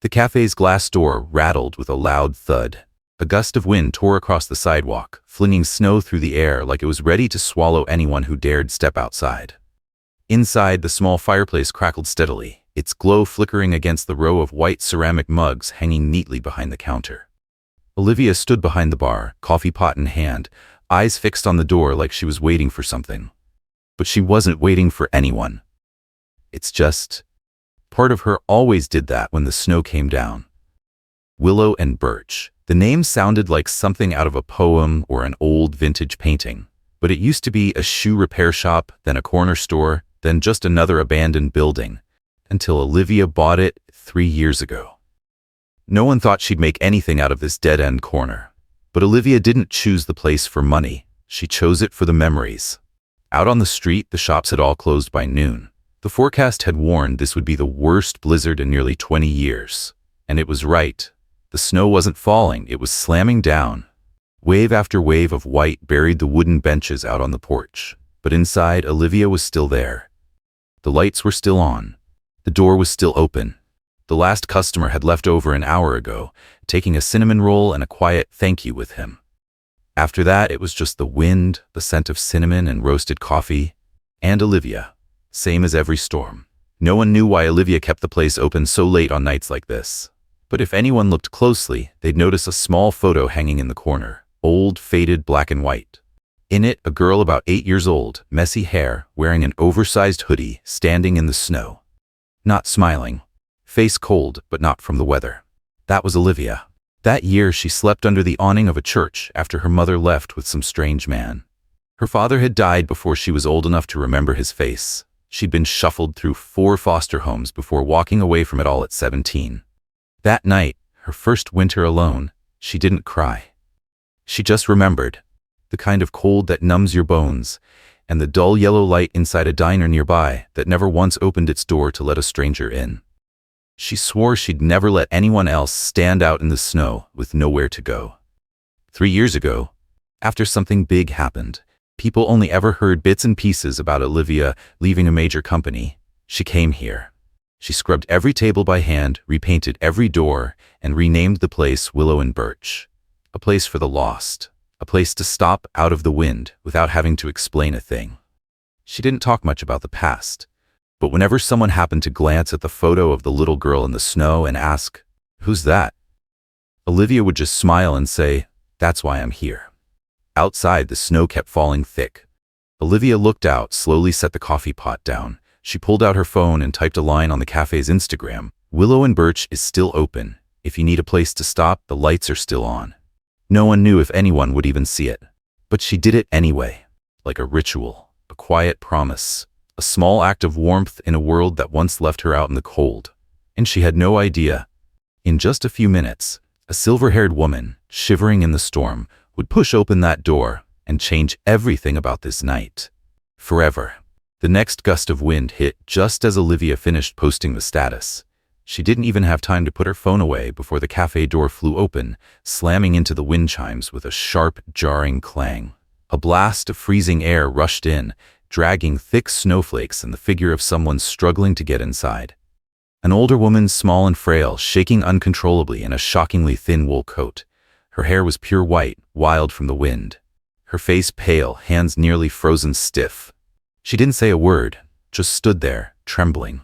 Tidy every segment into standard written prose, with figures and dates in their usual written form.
The cafe's glass door rattled with a loud thud. A gust of wind tore across the sidewalk, flinging snow through the air like it was ready to swallow anyone who dared step outside. Inside, the small fireplace crackled steadily, its glow flickering against the row of white ceramic mugs hanging neatly behind the counter. Olivia stood behind the bar, coffee pot in hand, eyes fixed on the door like she was waiting for something. But she wasn't waiting for anyone. It's just... part of her always did that when the snow came down. Willow and Birch. The name sounded like something out of a poem or an old vintage painting, but it used to be a shoe repair shop, then a corner store, then just another abandoned building, until Olivia bought it 3 years ago. No one thought she'd make anything out of this dead-end corner. But Olivia didn't choose the place for money. She chose it for the memories. Out on the street, the shops had all closed by noon. The forecast had warned this would be the worst blizzard in nearly 20 years. And it was right. The snow wasn't falling, it was slamming down. Wave after wave of white buried the wooden benches out on the porch. But inside, Olivia was still there. The lights were still on. The door was still open. The last customer had left over an hour ago, taking a cinnamon roll and a quiet thank you with him. After that, it was just the wind, the scent of cinnamon and roasted coffee, and Olivia. Same as every storm. No one knew why Olivia kept the place open so late on nights like this. But if anyone looked closely, they'd notice a small photo hanging in the corner, old, faded black and white. In it, a girl about 8 years old, messy hair, wearing an oversized hoodie, standing in the snow. Not smiling. Face cold, but not from the weather. That was Olivia. That year, she slept under the awning of a church after her mother left with some strange man. Her father had died before she was old enough to remember his face. She'd been shuffled through 4 foster homes before walking away from it all at 17. That night, her first winter alone, she didn't cry. She just remembered. The kind of cold that numbs your bones, and the dull yellow light inside a diner nearby that never once opened its door to let a stranger in. She swore she'd never let anyone else stand out in the snow with nowhere to go. 3 years ago, after something big happened, people only ever heard bits and pieces about Olivia leaving a major company. She came here. She scrubbed every table by hand, repainted every door, and renamed the place Willow and Birch. A place for the lost. A place to stop out of the wind without having to explain a thing. She didn't talk much about the past, but whenever someone happened to glance at the photo of the little girl in the snow and ask, "Who's that?" Olivia would just smile and say, "That's why I'm here." Outside, the snow kept falling thick. Olivia looked out, slowly set the coffee pot down. She pulled out her phone and typed a line on the cafe's Instagram. "Willow and Birch is still open. If you need a place to stop, the lights are still on." No one knew if anyone would even see it. But she did it anyway, like a ritual, a quiet promise, a small act of warmth in a world that once left her out in the cold. And she had no idea. In just a few minutes, a silver-haired woman, shivering in the storm, would push open that door and change everything about this night. Forever. The next gust of wind hit just as Olivia finished posting the status. She didn't even have time to put her phone away before the cafe door flew open, slamming into the wind chimes with a sharp, jarring clang. A blast of freezing air rushed in, dragging thick snowflakes and the figure of someone struggling to get inside. An older woman, small and frail, shaking uncontrollably in a shockingly thin wool coat. Her hair was pure white, wild from the wind. Her face pale, hands nearly frozen stiff. She didn't say a word, just stood there, trembling.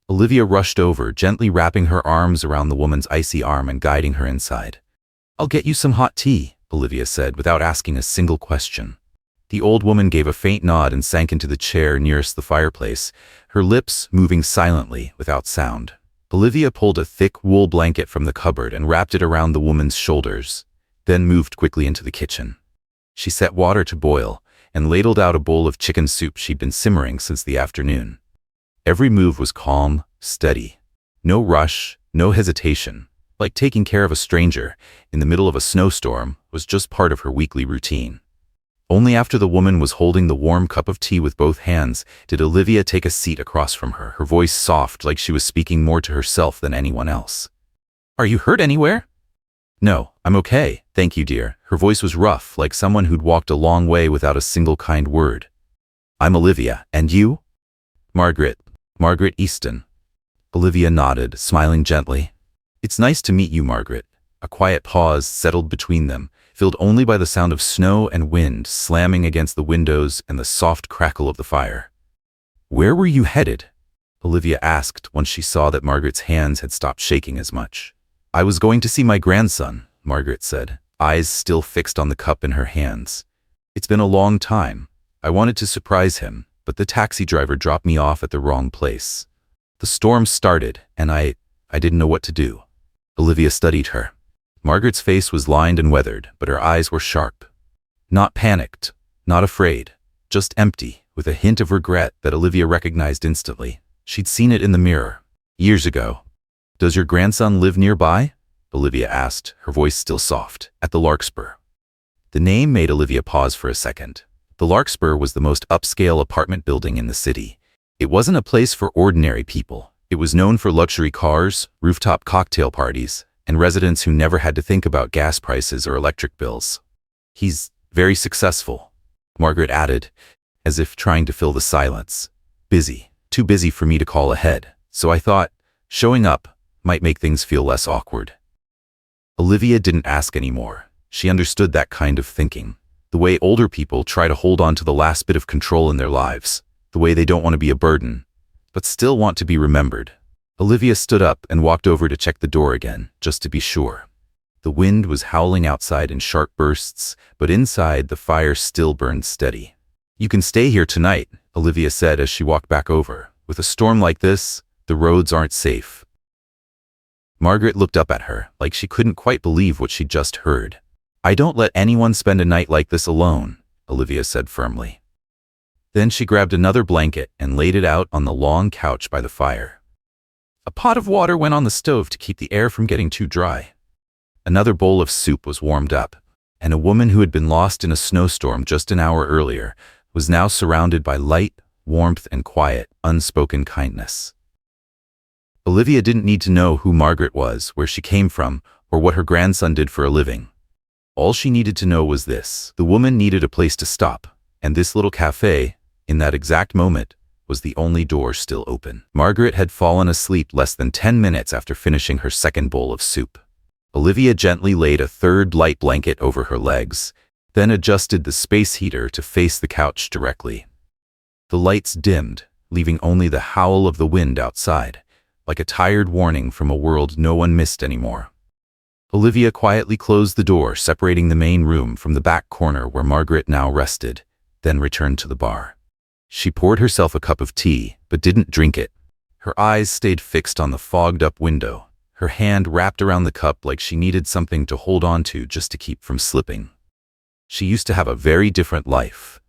Olivia rushed over, gently wrapping her arms around the woman's icy arm and guiding her inside. "I'll get you some hot tea," Olivia said, without asking a single question. The old woman gave a faint nod and sank into the chair nearest the fireplace, her lips moving silently, without sound. Olivia pulled a thick wool blanket from the cupboard and wrapped it around the woman's shoulders, then moved quickly into the kitchen. She set water to boil and ladled out a bowl of chicken soup she'd been simmering since the afternoon. Every move was calm, steady. No rush, no hesitation. Like taking care of a stranger in the middle of a snowstorm was just part of her weekly routine. Only after the woman was holding the warm cup of tea with both hands did Olivia take a seat across from her, her voice soft like she was speaking more to herself than anyone else. "Are you hurt anywhere?" "No, I'm okay, thank you, dear." Her voice was rough, like someone who'd walked a long way without a single kind word. "I'm Olivia, and you?" Margaret Easton." Olivia nodded, smiling gently. "It's nice to meet you, Margaret." A quiet pause settled between them, filled only by the sound of snow and wind slamming against the windows and the soft crackle of the fire. "Where were you headed?" Olivia asked once she saw that Margaret's hands had stopped shaking as much. "I was going to see my grandson," Margaret said, eyes still fixed on the cup in her hands. "It's been a long time. I wanted to surprise him, but the taxi driver dropped me off at the wrong place. The storm started, and I didn't know what to do." Olivia studied her. Margaret's face was lined and weathered, but her eyes were sharp. Not panicked, not afraid, just empty, with a hint of regret that Olivia recognized instantly. She'd seen it in the mirror, years ago. "Does your grandson live nearby?" Olivia asked, her voice still soft. "At the Larkspur." The name made Olivia pause for a second. The Larkspur was the most upscale apartment building in the city. It wasn't a place for ordinary people. It was known for luxury cars, rooftop cocktail parties, and residents who never had to think about gas prices or electric bills. "He's very successful," Margaret added, as if trying to fill the silence. "Busy. Too busy for me to call ahead, so I thought showing up might make things feel less awkward." Olivia didn't ask anymore. She understood that kind of thinking. The way older people try to hold on to the last bit of control in their lives. The way they don't want to be a burden, but still want to be remembered. Olivia stood up and walked over to check the door again, just to be sure. The wind was howling outside in sharp bursts, but inside the fire still burned steady. "You can stay here tonight," Olivia said as she walked back over. "With a storm like this, the roads aren't safe." Margaret looked up at her, like she couldn't quite believe what she'd just heard. "I don't let anyone spend a night like this alone," Olivia said firmly. Then she grabbed another blanket and laid it out on the long couch by the fire. A pot of water went on the stove to keep the air from getting too dry. Another bowl of soup was warmed up, and a woman who had been lost in a snowstorm just an hour earlier was now surrounded by light, warmth, and quiet, unspoken kindness. Olivia didn't need to know who Margaret was, where she came from, or what her grandson did for a living. All she needed to know was this: the woman needed a place to stop, and this little cafe, in that exact moment, was the only door still open. Margaret had fallen asleep less than 10 minutes after finishing her second bowl of soup. Olivia gently laid a third light blanket over her legs, then adjusted the space heater to face the couch directly. The lights dimmed, leaving only the howl of the wind outside, like a tired warning from a world no one missed anymore. Olivia quietly closed the door, separating the main room from the back corner where Margaret now rested, then returned to the bar. She poured herself a cup of tea, but didn't drink it. Her eyes stayed fixed on the fogged-up window, her hand wrapped around the cup like she needed something to hold on to just to keep from slipping. She used to have a very different life.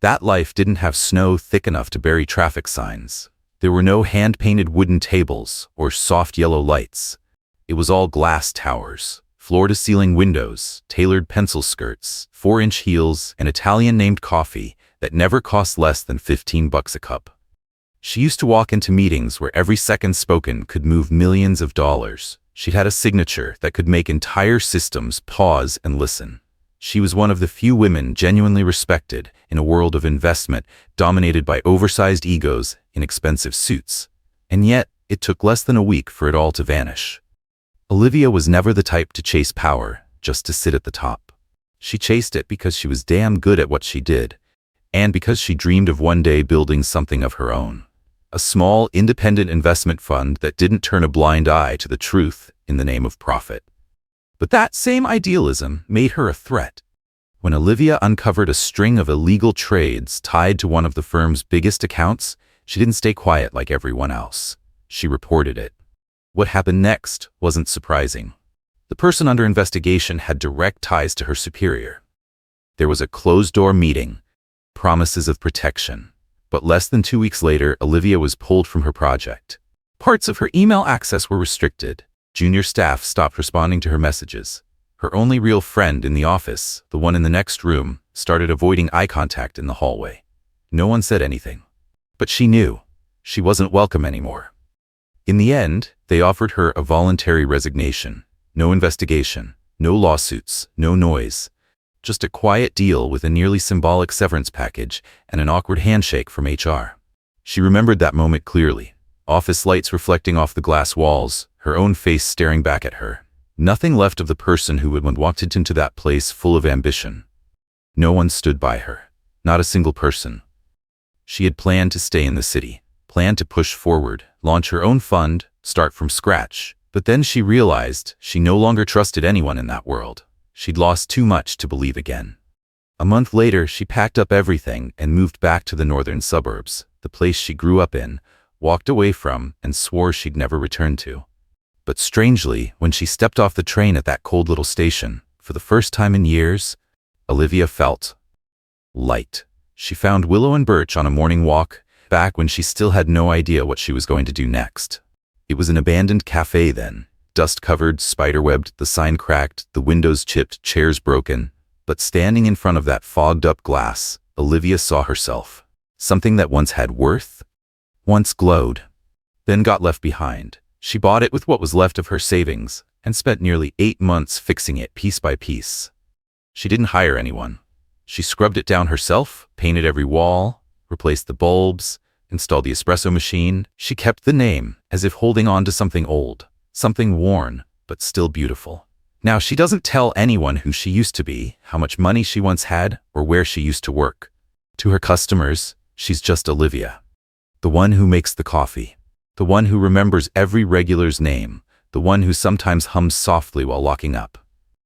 That life didn't have snow thick enough to bury traffic signs. There were no hand-painted wooden tables or soft yellow lights. It was all glass towers, floor-to-ceiling windows, tailored pencil skirts, 4-inch heels, and Italian-named coffee that never cost less than $15 a cup. She used to walk into meetings where every second spoken could move millions of dollars. She'd had a signature that could make entire systems pause and listen. She was one of the few women genuinely respected in a world of investment dominated by oversized egos in expensive suits. And yet, it took less than a week for it all to vanish. Olivia was never the type to chase power just to sit at the top. She chased it because she was damn good at what she did, and because she dreamed of one day building something of her own. A small, independent investment fund that didn't turn a blind eye to the truth in the name of profit. But that same idealism made her a threat. When Olivia uncovered a string of illegal trades tied to one of the firm's biggest accounts, she didn't stay quiet like everyone else. She reported it. What happened next wasn't surprising. The person under investigation had direct ties to her superior. There was a closed-door meeting, promises of protection. But less than 2 weeks later, Olivia was pulled from her project. Parts of her email access were restricted. Junior staff stopped responding to her messages. Her only real friend in the office, the one in the next room, started avoiding eye contact in the hallway. No one said anything. But she knew. She wasn't welcome anymore. In the end, they offered her a voluntary resignation. No investigation, no lawsuits, no noise. Just a quiet deal with a nearly symbolic severance package and an awkward handshake from HR. She remembered that moment clearly. Office lights reflecting off the glass walls, her own face staring back at her. Nothing left of the person who had walked into that place full of ambition. No one stood by her. Not a single person. She had planned to stay in the city, planned to push forward, launch her own fund, start from scratch. But then she realized she no longer trusted anyone in that world. She'd lost too much to believe again. A month later, she packed up everything and moved back to the northern suburbs, the place she grew up in, walked away from, and swore she'd never return to. But strangely, when she stepped off the train at that cold little station, for the first time in years, Olivia felt light. She found Willow and Birch on a morning walk, back when she still had no idea what she was going to do next. It was an abandoned cafe then, dust-covered, spider-webbed, the sign cracked, the windows chipped, chairs broken. But standing in front of that fogged-up glass, Olivia saw herself. Something that once had worth, once glowed, then got left behind. She bought it with what was left of her savings and spent nearly 8 months fixing it piece by piece. She didn't hire anyone. She scrubbed it down herself, painted every wall, replaced the bulbs, installed the espresso machine. She kept the name, as if holding on to something old, something worn, but still beautiful. Now, she doesn't tell anyone who she used to be, how much money she once had, or where she used to work. To her customers, she's just Olivia. The one who makes the coffee. The one who remembers every regular's name. The one who sometimes hums softly while locking up.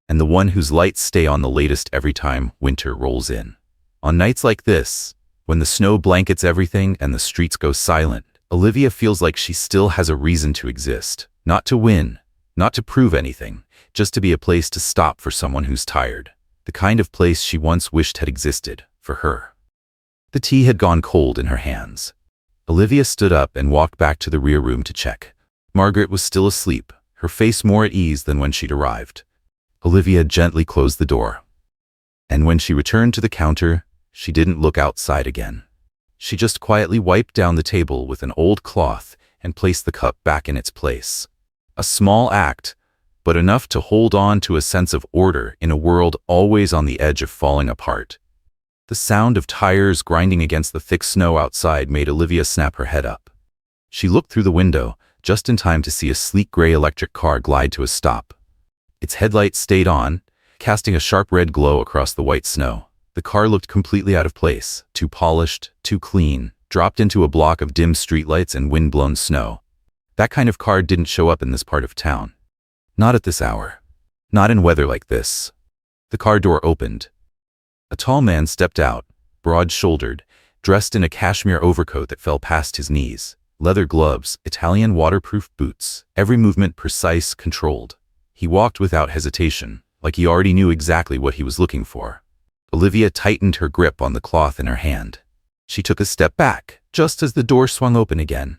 And the one whose lights stay on the latest every time winter rolls in. On nights like this, when the snow blankets everything and the streets go silent, Olivia feels like she still has a reason to exist. Not to win, not to prove anything, just to be a place to stop for someone who's tired. The kind of place she once wished had existed for her. The tea had gone cold in her hands. Olivia stood up and walked back to the rear room to check. Margaret was still asleep, her face more at ease than when she'd arrived. Olivia gently closed the door. And when she returned to the counter, she didn't look outside again. She just quietly wiped down the table with an old cloth and placed the cup back in its place. A small act, but enough to hold on to a sense of order in a world always on the edge of falling apart. The sound of tires grinding against the thick snow outside made Olivia snap her head up. She looked through the window, just in time to see a sleek gray electric car glide to a stop. Its headlights stayed on, casting a sharp red glow across the white snow. The car looked completely out of place, too polished, too clean, dropped into a block of dim streetlights and wind-blown snow. That kind of car didn't show up in this part of town. Not at this hour. Not in weather like this. The car door opened. A tall man stepped out, broad-shouldered, dressed in a cashmere overcoat that fell past his knees, leather gloves, Italian waterproof boots, every movement precise, controlled. He walked without hesitation, like he already knew exactly what he was looking for. Olivia tightened her grip on the cloth in her hand. She took a step back, just as the door swung open again.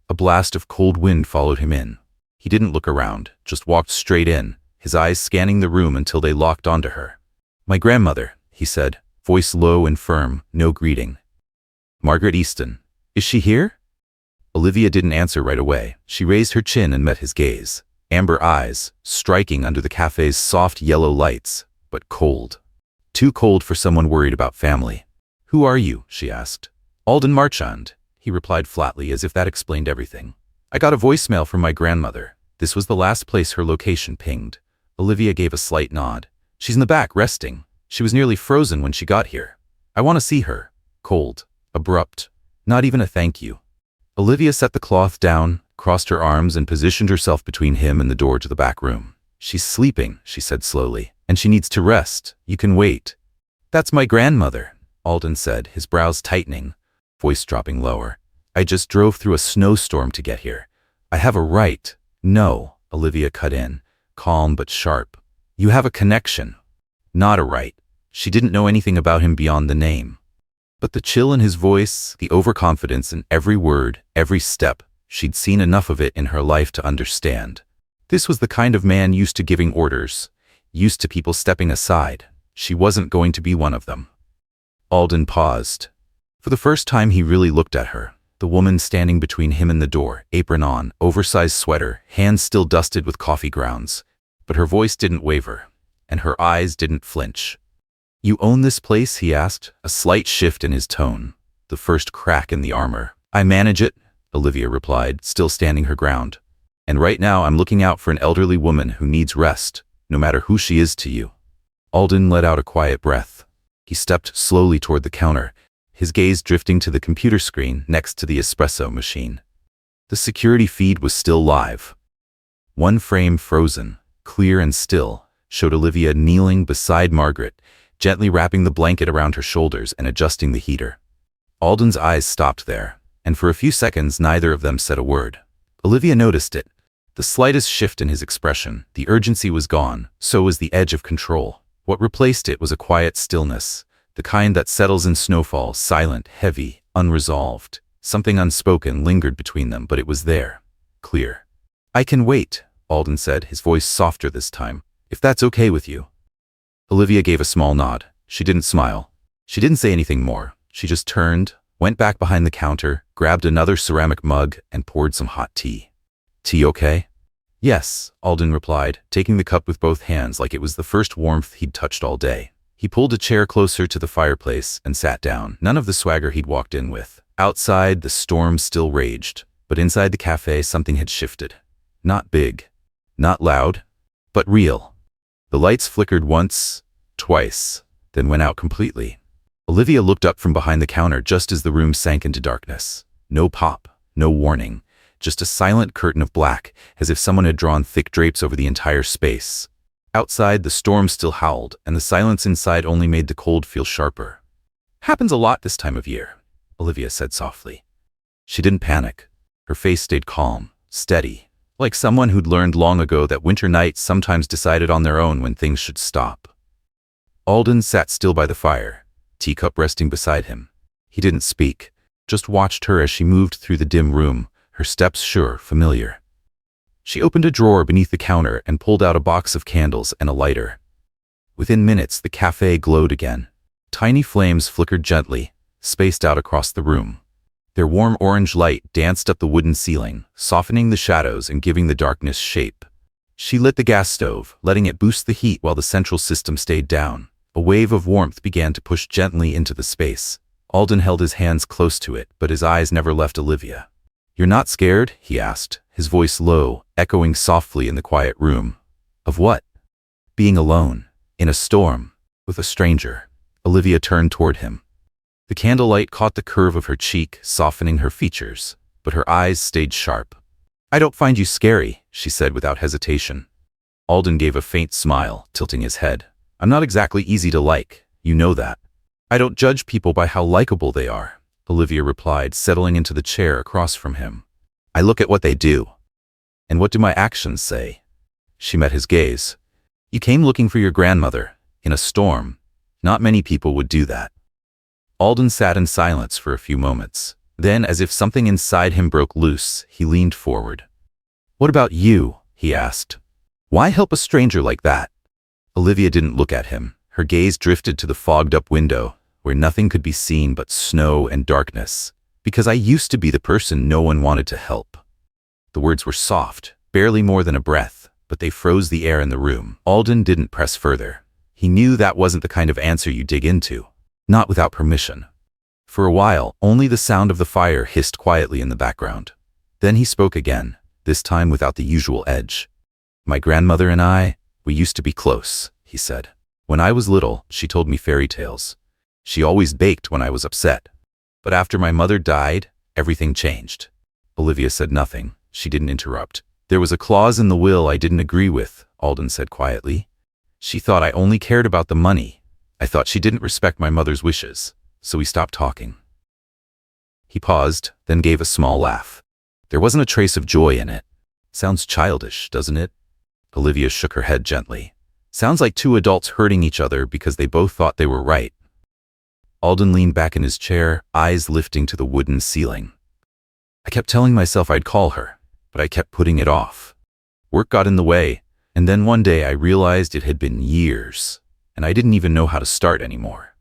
A blast of cold wind followed him in. He didn't look around, just walked straight in, his eyes scanning the room until they locked onto her. "My grandmother," he said, voice low and firm, no greeting. "Margaret Easton. Is she here?" Olivia didn't answer right away. She raised her chin and met his gaze. Amber eyes, striking under the cafe's soft yellow lights, but cold. Too cold for someone worried about family. "Who are you?" she asked. "Alden Marchand," he replied flatly, as if that explained everything. "I got a voicemail from my grandmother. This was the last place her location pinged." Olivia gave a slight nod. "She's in the back, resting. She was nearly frozen when she got here. I want to see her." Cold. Abrupt. Not even a thank you. Olivia set the cloth down, crossed her arms, and positioned herself between him and the door to the back room. "She's sleeping," she said slowly, "and she needs to rest. You can wait." "That's my grandmother," Alden said, his brows tightening, voice dropping lower. "I just drove through a snowstorm to get here. I have a right." "No," Olivia cut in, calm but sharp. "You have a connection. Not a right." She didn't know anything about him beyond the name. But the chill in his voice, the overconfidence in every word, every step, she'd seen enough of it in her life to understand. This was the kind of man used to giving orders, used to people stepping aside. She wasn't going to be one of them. Alden paused. For the first time he really looked at her, the woman standing between him and the door, apron on, oversized sweater, hands still dusted with coffee grounds. But her voice didn't waver, and her eyes didn't flinch. "You own this place?" he asked, a slight shift in his tone, the first crack in the armor. "I manage it," Olivia replied, still standing her ground. And right now I'm looking out for an elderly woman who needs rest, no matter who she is to you. Alden let out a quiet breath. He stepped slowly toward the counter, his gaze drifting to the computer screen next to the espresso machine. The security feed was still live. One frame, frozen, clear and still, showed Olivia kneeling beside Margaret, gently wrapping the blanket around her shoulders and adjusting the heater. Alden's eyes stopped there, and for a few seconds neither of them said a word. Olivia noticed it. The slightest shift in his expression, the urgency was gone, so was the edge of control. What replaced it was a quiet stillness, the kind that settles in snowfall, silent, heavy, unresolved. Something unspoken lingered between them, but it was there, clear. "I can wait," Alden said, his voice softer this time, "if that's okay with you." Olivia gave a small nod. She didn't smile. She didn't say anything more. She just turned, went back behind the counter, grabbed another ceramic mug, and poured some hot tea. "Tea okay?" "Yes," Alden replied, taking the cup with both hands like it was the first warmth he'd touched all day. He pulled a chair closer to the fireplace and sat down, none of the swagger he'd walked in with. Outside, the storm still raged, but inside the cafe something had shifted. Not big, not loud, but real. The lights flickered once, twice, then went out completely. Olivia looked up from behind the counter just as the room sank into darkness. No pop, no warning, just a silent curtain of black, as if someone had drawn thick drapes over the entire space. Outside, the storm still howled, and the silence inside only made the cold feel sharper. "Happens a lot this time of year," Olivia said softly. She didn't panic. Her face stayed calm, steady, like someone who'd learned long ago that winter nights sometimes decided on their own when things should stop. Alden sat still by the fire, teacup resting beside him. He didn't speak, just watched her as she moved through the dim room, her steps sure, familiar. She opened a drawer beneath the counter and pulled out a box of candles and a lighter. Within minutes, the cafe glowed again. Tiny flames flickered gently, spaced out across the room. Their warm orange light danced up the wooden ceiling, softening the shadows and giving the darkness shape. She lit the gas stove, letting it boost the heat while the central system stayed down. A wave of warmth began to push gently into the space. Alden held his hands close to it, but his eyes never left Olivia. "You're not scared?" he asked, his voice low, echoing softly in the quiet room. "Of what?" "Being alone, in a storm, with a stranger." Olivia turned toward him. The candlelight caught the curve of her cheek, softening her features, but her eyes stayed sharp. "I don't find you scary," she said without hesitation. Alden gave a faint smile, tilting his head. "I'm not exactly easy to like, you know that." "I don't judge people by how likable they are," Olivia replied, settling into the chair across from him. "I look at what they do." "And what do my actions say?" She met his gaze. "You came looking for your grandmother, in a storm. Not many people would do that." Alden sat in silence for a few moments. Then, as if something inside him broke loose, he leaned forward. "What about you?" he asked. "Why help a stranger like that?" Olivia didn't look at him. Her gaze drifted to the fogged-up window, where nothing could be seen but snow and darkness. "Because I used to be the person no one wanted to help." The words were soft, barely more than a breath, but they froze the air in the room. Alden didn't press further. He knew that wasn't the kind of answer you dig into. Not without permission. For a while, only the sound of the fire hissed quietly in the background. Then he spoke again, this time without the usual edge. "My grandmother and I, we used to be close," he said. "When I was little, she told me fairy tales. She always baked when I was upset. But after my mother died, everything changed." Olivia said nothing. She didn't interrupt. "There was a clause in the will I didn't agree with," Alden said quietly. "She thought I only cared about the money. I thought she didn't respect my mother's wishes, so we stopped talking." He paused, then gave a small laugh. There wasn't a trace of joy in it. "Sounds childish, doesn't it?" Olivia shook her head gently. "Sounds like two adults hurting each other because they both thought they were right." Alden leaned back in his chair, eyes lifting to the wooden ceiling. "I kept telling myself I'd call her, but I kept putting it off. Work got in the way, and then one day I realized it had been years, and I didn't even know how to start anymore."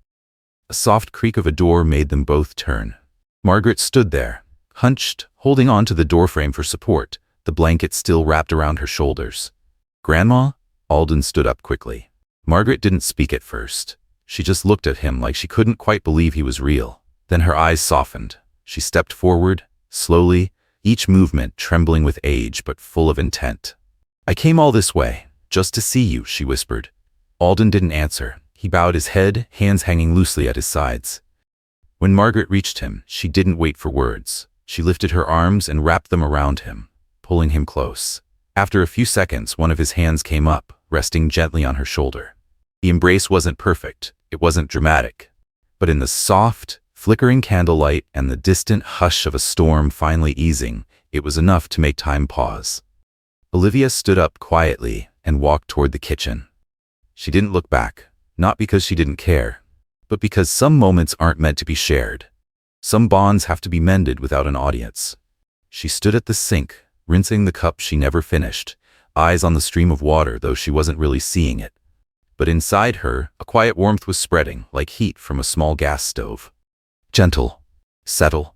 A soft creak of a door made them both turn. Margaret stood there, hunched, holding on to the doorframe for support, the blanket still wrapped around her shoulders. "Grandma?" Alden stood up quickly. Margaret didn't speak at first. She just looked at him like she couldn't quite believe he was real. Then her eyes softened. She stepped forward, slowly, each movement trembling with age but full of intent. "I came all this way, just to see you," she whispered. Alden didn't answer. He bowed his head, hands hanging loosely at his sides. When Margaret reached him, she didn't wait for words. She lifted her arms and wrapped them around him, pulling him close. After a few seconds, one of his hands came up, resting gently on her shoulder. The embrace wasn't perfect, it wasn't dramatic, but in the soft, flickering candlelight and the distant hush of a storm finally easing, it was enough to make time pause. Olivia stood up quietly and walked toward the kitchen. She didn't look back, not because she didn't care, but because some moments aren't meant to be shared. Some bonds have to be mended without an audience. She stood at the sink, rinsing the cup she never finished, eyes on the stream of water though she wasn't really seeing it. But inside her, a quiet warmth was spreading, like heat from a small gas stove. Gentle, subtle,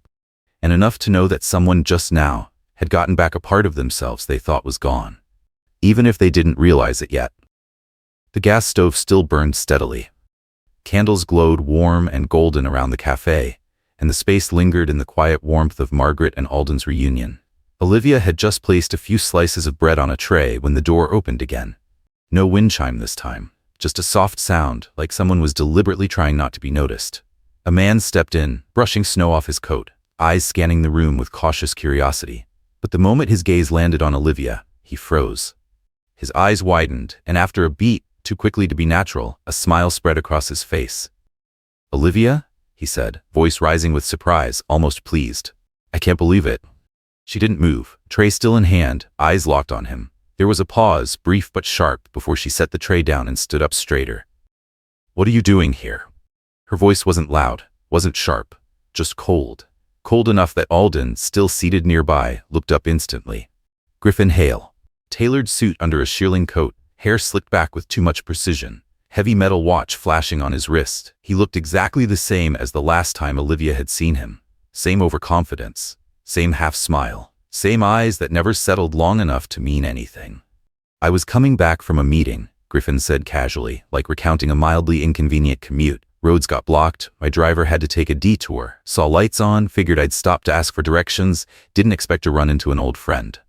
and enough to know that someone just now had gotten back a part of themselves they thought was gone, even if they didn't realize it yet. The gas stove still burned steadily. Candles glowed warm and golden around the cafe, and the space lingered in the quiet warmth of Margaret and Alden's reunion. Olivia had just placed a few slices of bread on a tray when the door opened again. No wind chime this time, just a soft sound, like someone was deliberately trying not to be noticed. A man stepped in, brushing snow off his coat, eyes scanning the room with cautious curiosity. But the moment his gaze landed on Olivia, he froze. His eyes widened, and after a beat, too quickly to be natural, a smile spread across his face. "Olivia?" he said, voice rising with surprise, almost pleased. "I can't believe it." She didn't move, tray still in hand, eyes locked on him. There was a pause, brief but sharp, before she set the tray down and stood up straighter. "What are you doing here?" Her voice wasn't loud, wasn't sharp, just cold. Cold enough that Alden, still seated nearby, looked up instantly. Griffin Hale. Tailored suit under a shearling coat, hair slicked back with too much precision, heavy metal watch flashing on his wrist. He looked exactly the same as the last time Olivia had seen him. Same overconfidence, same half-smile, same eyes that never settled long enough to mean anything. "I was coming back from a meeting," Griffin said casually, like recounting a mildly inconvenient commute. "Roads got blocked, my driver had to take a detour, saw lights on, figured I'd stop to ask for directions, didn't expect to run into an old friend."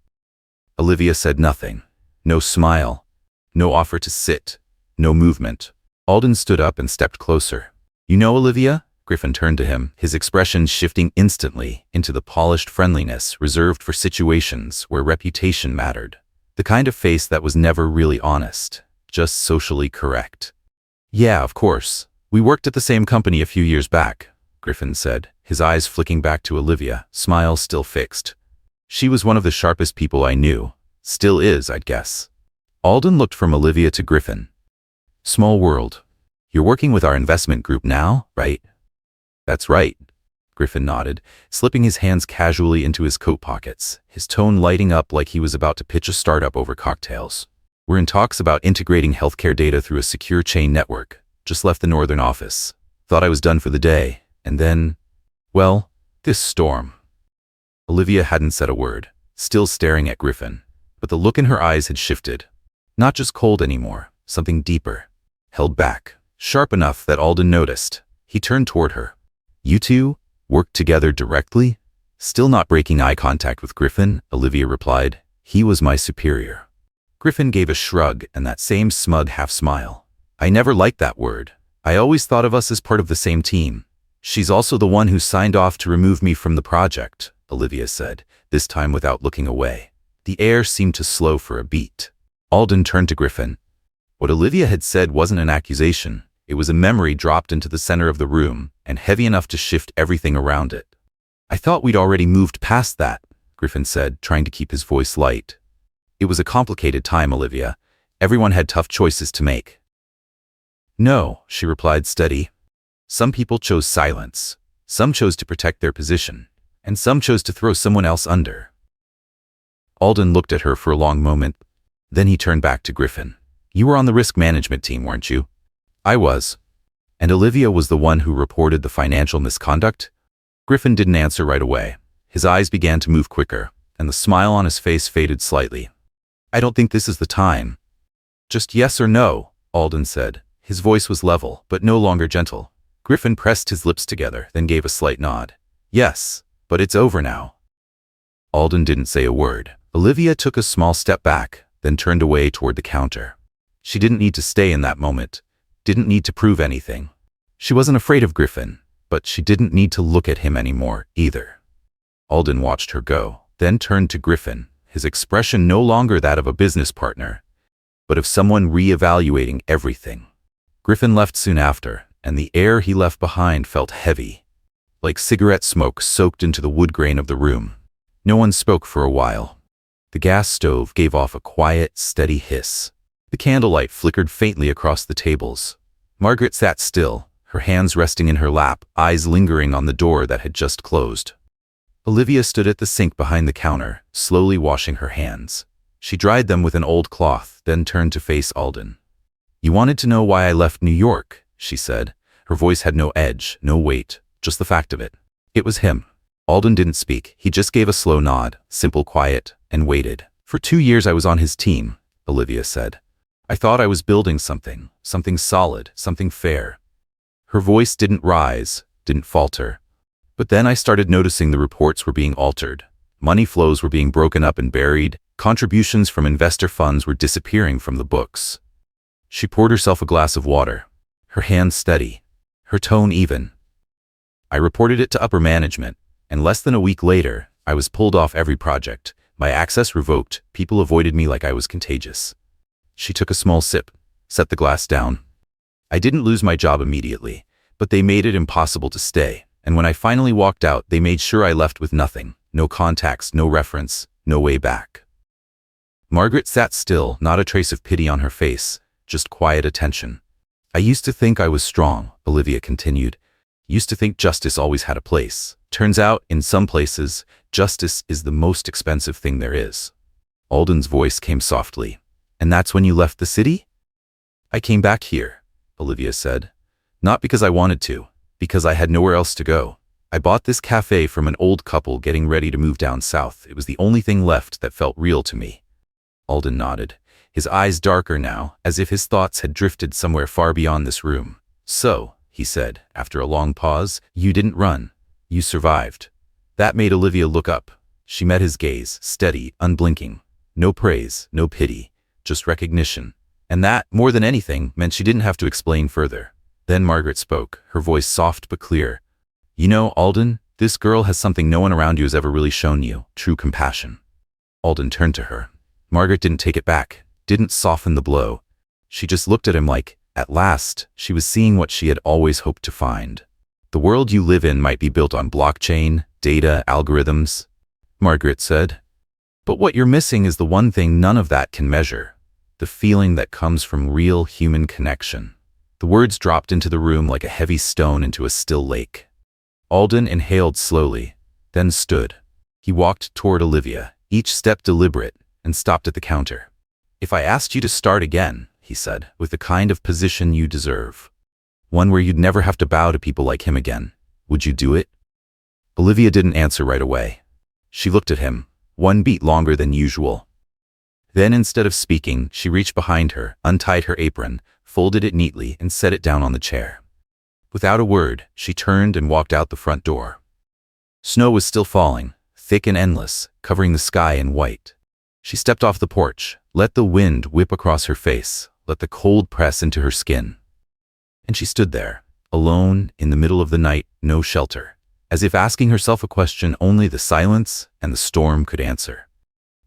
Olivia said nothing. No smile. No offer to sit. No movement. Alden stood up and stepped closer. "You know, Olivia?" Griffin turned to him, his expression shifting instantly into the polished friendliness reserved for situations where reputation mattered. The kind of face that was never really honest, just socially correct. "Yeah, of course. We worked at the same company a few years back," Griffin said, his eyes flicking back to Olivia, smile still fixed. "She was one of the sharpest people I knew. Still is, I'd guess." Alden looked from Olivia to Griffin. "Small world. You're working with our investment group now, right?" "That's right," Griffin nodded, slipping his hands casually into his coat pockets, his tone lighting up like he was about to pitch a startup over cocktails. "We're in talks about integrating healthcare data through a secure chain network. Just left the northern office. Thought I was done for the day, and then, well, this storm." Olivia hadn't said a word, still staring at Griffin, but the look in her eyes had shifted. Not just cold anymore, something deeper. Held back, sharp enough that Alden noticed. He turned toward her. "You two worked together directly?" Still not breaking eye contact with Griffin, Olivia replied, "He was my superior." Griffin gave a shrug and that same smug half-smile. "I never liked that word. I always thought of us as part of the same team." "She's also the one who signed off to remove me from the project," Olivia said, this time without looking away. The air seemed to slow for a beat. Alden turned to Griffin. What Olivia had said wasn't an accusation. It was a memory dropped into the center of the room, and heavy enough to shift everything around it. "I thought we'd already moved past that," Griffin said, trying to keep his voice light. "It was a complicated time, Olivia. Everyone had tough choices to make." "No," she replied steady. "Some people chose silence. Some chose to protect their position. And some chose to throw someone else under." Alden looked at her for a long moment. Then he turned back to Griffin. "You were on the risk management team, weren't you?" "I was." "And Olivia was the one who reported the financial misconduct?" Griffin didn't answer right away. His eyes began to move quicker, and the smile on his face faded slightly. "I don't think this is the time." "Just yes or no," Alden said. His voice was level, but no longer gentle. Griffin pressed his lips together, then gave a slight nod. "Yes, but it's over now." Alden didn't say a word. Olivia took a small step back, then turned away toward the counter. She didn't need to stay in that moment, didn't need to prove anything. She wasn't afraid of Griffin, but she didn't need to look at him anymore either. Alden watched her go, then turned to Griffin, his expression no longer that of a business partner, but of someone re-evaluating everything. Griffin left soon after, and the air he left behind felt heavy, like cigarette smoke soaked into the wood grain of the room. No one spoke for a while. The gas stove gave off a quiet, steady hiss. The candlelight flickered faintly across the tables. Margaret sat still, her hands resting in her lap, eyes lingering on the door that had just closed. Olivia stood at the sink behind the counter, slowly washing her hands. She dried them with an old cloth, then turned to face Alden. "You wanted to know why I left New York," she said. Her voice had no edge, no weight, just the fact of it. It was him. Alden didn't speak. He just gave a slow nod, simple, quiet, and waited. "For 2 years I was on his team," Olivia said. "I thought I was building something solid, something fair." Her voice didn't rise, didn't falter. But then I started noticing the reports were being altered. Money flows were being broken up and buried. Contributions from investor funds were disappearing from the books. She poured herself a glass of water, her hand steady, her tone even. "I reported it to upper management, and less than a week later, I was pulled off every project, my access revoked, people avoided me like I was contagious." She took a small sip, set the glass down. "I didn't lose my job immediately, but they made it impossible to stay, and when I finally walked out, they made sure I left with nothing, no contacts, no reference, no way back." Margaret sat still, not a trace of pity on her face, just quiet attention. "I used to think I was strong," Olivia continued. "Used to think justice always had a place. Turns out, in some places, justice is the most expensive thing there is." Alden's voice came softly. "And that's when you left the city?" "I came back here," Olivia said. "Not because I wanted to, because I had nowhere else to go. I bought this cafe from an old couple getting ready to move down south. It was the only thing left that felt real to me." Alden nodded, his eyes darker now, as if his thoughts had drifted somewhere far beyond this room. "So," he said, after a long pause, "you didn't run. You survived." That made Olivia look up. She met his gaze, steady, unblinking. No praise, no pity, just recognition. And that, more than anything, meant she didn't have to explain further. Then Margaret spoke, her voice soft but clear. "You know, Alden, this girl has something no one around you has ever really shown you, true compassion." Alden turned to her. Margaret didn't take it back, didn't soften the blow. She just looked at him like, at last, she was seeing what she had always hoped to find. "The world you live in might be built on blockchain, data, algorithms," Margaret said. "But what you're missing is the one thing none of that can measure, the feeling that comes from real human connection." The words dropped into the room like a heavy stone into a still lake. Alden inhaled slowly, then stood. He walked toward Olivia, each step deliberate, and stopped at the counter. "If I asked you to start again," he said, "with the kind of position you deserve, one where you'd never have to bow to people like him again, would you do it?" Olivia didn't answer right away. She looked at him, one beat longer than usual. Then, instead of speaking, she reached behind her, untied her apron, folded it neatly, and set it down on the chair. Without a word, she turned and walked out the front door. Snow was still falling, thick and endless, covering the sky in white. She stepped off the porch, let the wind whip across her face, let the cold press into her skin. And she stood there, alone, in the middle of the night, no shelter, as if asking herself a question only the silence and the storm could answer.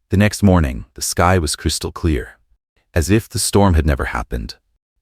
The next morning, the sky was crystal clear, as if the storm had never happened.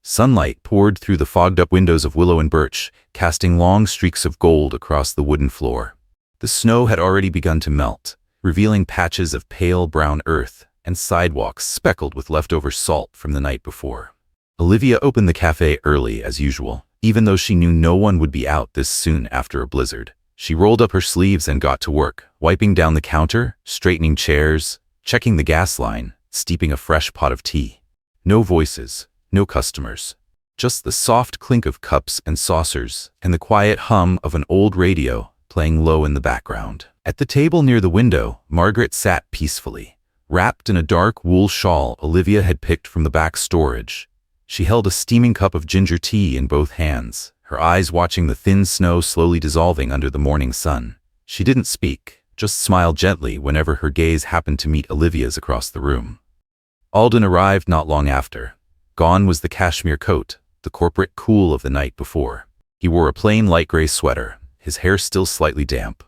Sunlight poured through the fogged-up windows of willow and birch, casting long streaks of gold across the wooden floor. The snow had already begun to melt, revealing patches of pale brown earth and sidewalks speckled with leftover salt from the night before. Olivia opened the cafe early, as usual, even though she knew no one would be out this soon after a blizzard. She rolled up her sleeves and got to work, wiping down the counter, straightening chairs, checking the gas line, steeping a fresh pot of tea. No voices, no customers, just the soft clink of cups and saucers and the quiet hum of an old radio playing low in the background. At the table near the window, Margaret sat peacefully, wrapped in a dark wool shawl Olivia had picked from the back storage. She held a steaming cup of ginger tea in both hands, her eyes watching the thin snow slowly dissolving under the morning sun. She didn't speak, just smiled gently whenever her gaze happened to meet Olivia's across the room. Alden arrived not long after. Gone was the cashmere coat, the corporate cool of the night before. He wore a plain light gray sweater, his hair still slightly damp.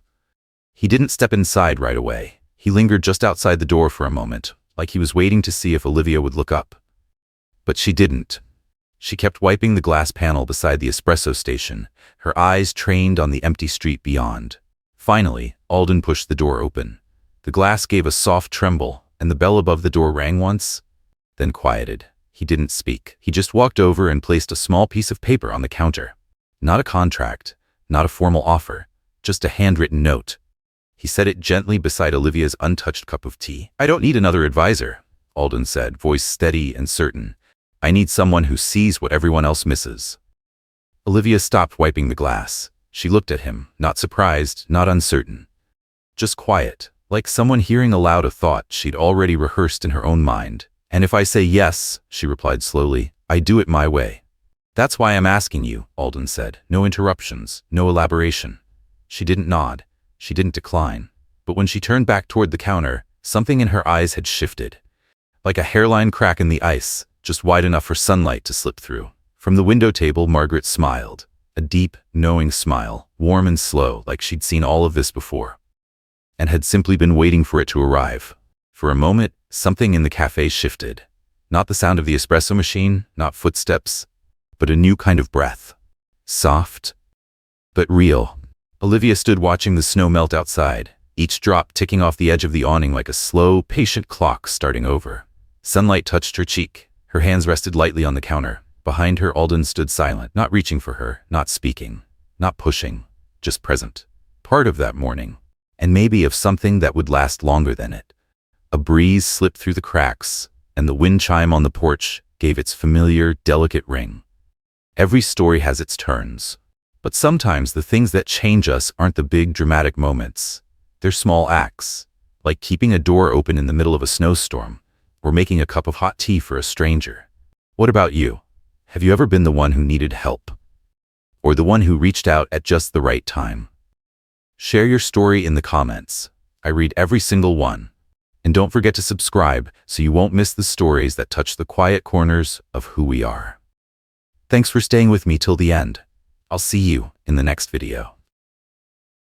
He didn't step inside right away. He lingered just outside the door for a moment, like he was waiting to see if Olivia would look up. But she didn't. She kept wiping the glass panel beside the espresso station, her eyes trained on the empty street beyond. Finally, Alden pushed the door open. The glass gave a soft tremble, and the bell above the door rang once, then quieted. He didn't speak. He just walked over and placed a small piece of paper on the counter. Not a contract, not a formal offer, just a handwritten note. He set it gently beside Olivia's untouched cup of tea. "I don't need another advisor," Alden said, voice steady and certain. "I need someone who sees what everyone else misses." Olivia stopped wiping the glass. She looked at him, not surprised, not uncertain. Just quiet, like someone hearing aloud a thought she'd already rehearsed in her own mind. "And if I say yes," she replied slowly, "I do it my way." "That's why I'm asking you," Alden said. No interruptions, no elaboration. She didn't nod. She didn't decline. But when she turned back toward the counter, something in her eyes had shifted. Like a hairline crack in the ice, just wide enough for sunlight to slip through. From the window table, Margaret smiled. A deep, knowing smile, warm and slow, like she'd seen all of this before. And had simply been waiting for it to arrive. For a moment, something in the cafe shifted. Not the sound of the espresso machine, not footsteps, but a new kind of breath. Soft, but real. Olivia stood watching the snow melt outside, each drop ticking off the edge of the awning like a slow, patient clock starting over. Sunlight touched her cheek. Her hands rested lightly on the counter. Behind her, Alden stood silent, not reaching for her, not speaking, not pushing, just present. Part of that morning, and maybe of something that would last longer than it. A breeze slipped through the cracks, and the wind chime on the porch gave its familiar, delicate ring. Every story has its turns. But sometimes the things that change us aren't the big, dramatic moments. They're small acts, like keeping a door open in the middle of a snowstorm, or making a cup of hot tea for a stranger. What about you? Have you ever been the one who needed help? Or the one who reached out at just the right time? Share your story in the comments. I read every single one. And don't forget to subscribe so you won't miss the stories that touch the quiet corners of who we are. Thanks for staying with me till the end. I'll see you in the next video.